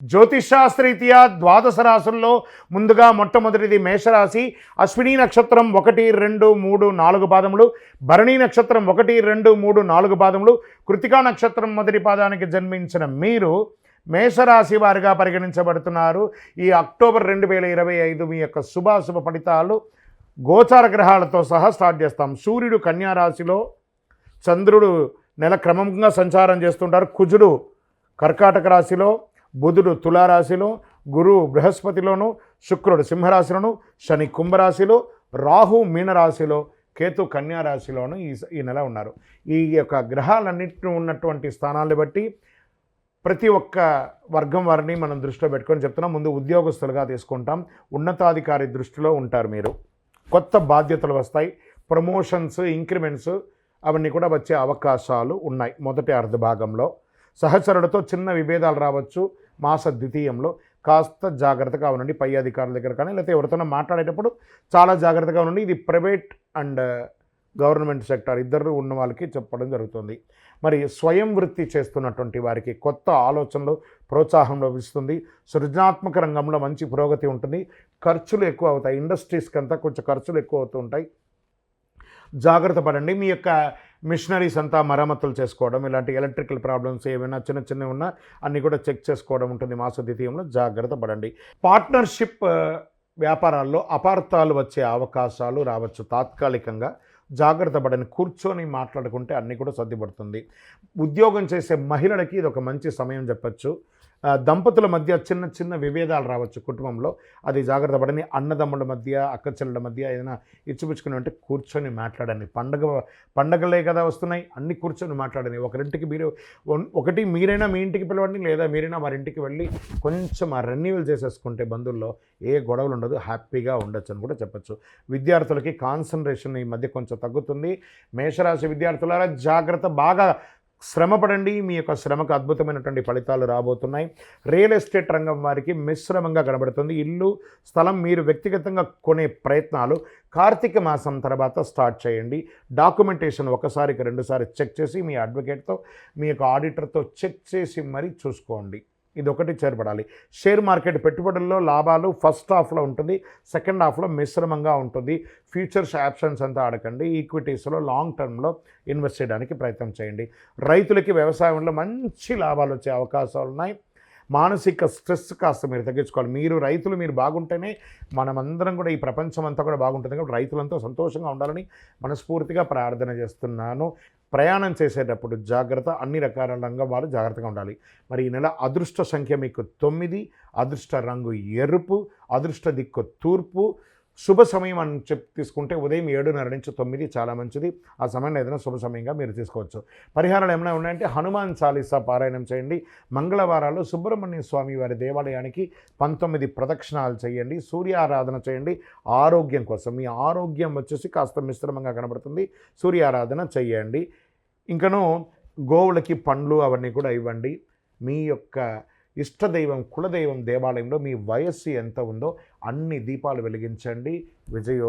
జ్యోతిషాస్త్రరీత్యా ద్వాదశ రాశుల్లో ముందుగా మొట్టమొదటిది మేషరాశి. అశ్విని నక్షత్రం 1, 2, 3, 4 పాదములు, భరణి నక్షత్రం 1, 2, 3, 4 పాదములు, కృతికా నక్షత్రం మొదటి పాదానికి జన్మించిన మీరు మేషరాశి వారిగా పరిగణించబడుతున్నారు. ఈ అక్టోబర్ 2025 మీ యొక్క శుభాశుభ ఫలితాలు గోచార గ్రహాలతో సహా స్టార్ట్ చేస్తాం. సూర్యుడు కన్యా రాశిలో, చంద్రుడు నెల క్రమంగా సంచారం చేస్తుంటారు. కుజుడు కర్కాటక రాశిలో, బుధుడు తులారాశిలో, గురువు బృహస్పతిలోను, శుక్రుడు సింహరాశిలోను, శని కుంభరాశిలో, రాహు మీనరాశిలో, కేతు కన్యా రాశిలోను ఈ నెల ఉన్నారు. ఈ యొక్క గ్రహాలన్నింటినీ ఉన్నటువంటి స్థానాన్ని బట్టి ప్రతి ఒక్క వర్గం వారిని మనం దృష్టిలో పెట్టుకొని చెప్తున్నాం. ముందు ఉద్యోగస్తులుగా తీసుకుంటాం. ఉన్నతాధికారి దృష్టిలో ఉంటారు మీరు. కొత్త బాధ్యతలు వస్తాయి. ప్రమోషన్స్, ఇంక్రిమెంట్స్ అవన్నీ కూడా వచ్చే అవకాశాలు ఉన్నాయి మొదటి అర్ధభాగంలో. సహచరులతో చిన్న విభేదాలు రావచ్చు. మాస ద్వితీయంలో కాస్త జాగ్రత్తగా ఉండండి. పై అధికారుల దగ్గర కానీ లేకపోతే ఎవరితోనో మాట్లాడేటప్పుడు చాలా జాగ్రత్తగా ఉండండి. ఇది ప్రైవేట్ అండ్ గవర్నమెంట్ సెక్టార్ ఇద్దరు ఉన్న వాళ్ళకి చెప్పడం జరుగుతుంది. మరి స్వయం వృత్తి చేస్తున్నటువంటి వారికి కొత్త ఆలోచనలు, ప్రోత్సాహం లభిస్తుంది. సృజనాత్మక రంగంలో మంచి పురోగతి ఉంటుంది. ఖర్చులు ఎక్కువ అవుతాయి. ఇండస్ట్రీస్కి అంతా కొంచెం ఖర్చులు ఎక్కువ అవుతూ ఉంటాయి. జాగ్రత్త పడండి. మీ యొక్క మిషనరీస్ అంతా మరమ్మతులు చేసుకోవడం, ఇలాంటి ఎలక్ట్రికల్ ప్రాబ్లమ్స్ ఏమైనా చిన్న చిన్నవి ఉన్నా అన్నీ కూడా చెక్ చేసుకోవడం ఉంటుంది మాస ద్వితీయంలో. జాగ్రత్త పడండి. పార్ట్నర్షిప్ వ్యాపారాల్లో అపార్థాలు వచ్చే అవకాశాలు రావచ్చు. తాత్కాలికంగా జాగ్రత్త పడని. కూర్చొని మాట్లాడుకుంటే అన్నీ కూడా సర్దిపడుతుంది. ఉద్యోగం చేసే మహిళలకి ఇది ఒక మంచి సమయం చెప్పచ్చు. దంపతుల మధ్య చిన్న చిన్న విభేదాలు రావచ్చు కుటుంబంలో, అది జాగ్రత్త పడని. అన్నదమ్ముల మధ్య, అక్క చెల్లెల మధ్య ఏదైనా ఇచ్చిపుచ్చుకుని అంటే కూర్చొని మాట్లాడండి. పండగలే కదా వస్తున్నాయి, అన్ని కూర్చొని మాట్లాడండి. ఒకటి మీరైనా మీ ఇంటికి పిలవండి, లేదా మీరైనా వారింటికి వెళ్ళి కొంచెం ఆ రెన్యూవల్ చేసేసుకుంటే బంధువుల్లో ఏ గొడవలు ఉండదు, హ్యాపీగా ఉండొచ్చు అని కూడా చెప్పచ్చు. విద్యార్థులకి కాన్సన్ట్రేషన్ ఈ మధ్య కొంచెం తగ్గుతుంది. మేషరాశి విద్యార్థులారా జాగ్రత్త. బాగా శ్రమపడండి. మీ యొక్క శ్రమకు అద్భుతమైనటువంటి ఫలితాలు రాబోతున్నాయి. రియల్ ఎస్టేట్ రంగం వారికి మిశ్రమంగా కనబడుతుంది. ఇల్లు, స్థలం మీరు వ్యక్తిగతంగా కొనే ప్రయత్నాలు కార్తీక మాసం తర్వాత స్టార్ట్ చేయండి. డాక్యుమెంటేషన్ ఒకసారికి 2 సార్లు చెక్ చేసి మీ అడ్వకేట్తో, మీ యొక్క ఆడిటర్తో చెక్ చేసి మరీ చూసుకోండి. ఇది ఒకటి చేర్పడాలి. షేర్ మార్కెట్ పెట్టుబడుల్లో లాభాలు ఫస్ట్ హాఫ్లో ఉంటుంది, సెకండ్ హాఫ్లో మిశ్రమంగా ఉంటుంది. ఫ్యూచర్స్ ఆప్షన్స్ అంతా ఆడకండి. ఈక్విటీస్లో లాంగ్ టర్మ్లో ఇన్వెస్ట్ చేయడానికి ప్రయత్నం చేయండి. రైతులకి వ్యవసాయంలో మంచి లాభాలు వచ్చే అవకాశాలు ఉన్నాయి. మానసిక స్ట్రెస్ కాస్త మీరు తగ్గించుకోవాలి. రైతులు మీరు బాగుంటేనే మనమందరం కూడా, ఈ ప్రపంచం అంతా కూడా బాగుంటుంది. కాబట్టి రైతులంతా సంతోషంగా ఉండాలని మనస్ఫూర్తిగా ప్రార్థన చేస్తున్నాను. ప్రయాణం చేసేటప్పుడు జాగ్రత్త. అన్ని రకాల రంగం వాళ్ళు జాగ్రత్తగా ఉండాలి. మరి ఈ నెల అదృష్ట సంఖ్య మీకు 9, అదృష్ట రంగు ఎరుపు, అదృష్ట దిక్కు తూర్పు. శుభ సమయం అని తీసుకుంటే ఉదయం 7:30 నుంచి 9 చాలా మంచిది. ఆ సమయంలో ఏదైనా శుభ సమయంగా మీరు తీసుకోవచ్చు. పరిహారాలు ఏమైనా ఉన్నాయంటే హనుమాన్ చాలీసా పారాయణం చేయండి. మంగళవారాలు సుబ్రహ్మణ్య స్వామి వారి దేవాలయానికి 19 ప్రదక్షిణాలు చేయండి. సూర్యారాధన చేయండి. ఆరోగ్యం కోసం, మీ ఆరోగ్యం వచ్చేసి కాస్త మిశ్రమంగా కనబడుతుంది. సూర్యారాధన చేయండి. ఇంకను గోవులకి పండ్లు అవన్నీ కూడా ఇవ్వండి. మీ యొక్క ఇష్టదైవం, కులదైవం దేవాలయంలో మీ వయస్సు ఎంత ఉందో అన్ని దీపాలు వెలిగించండి. విజయో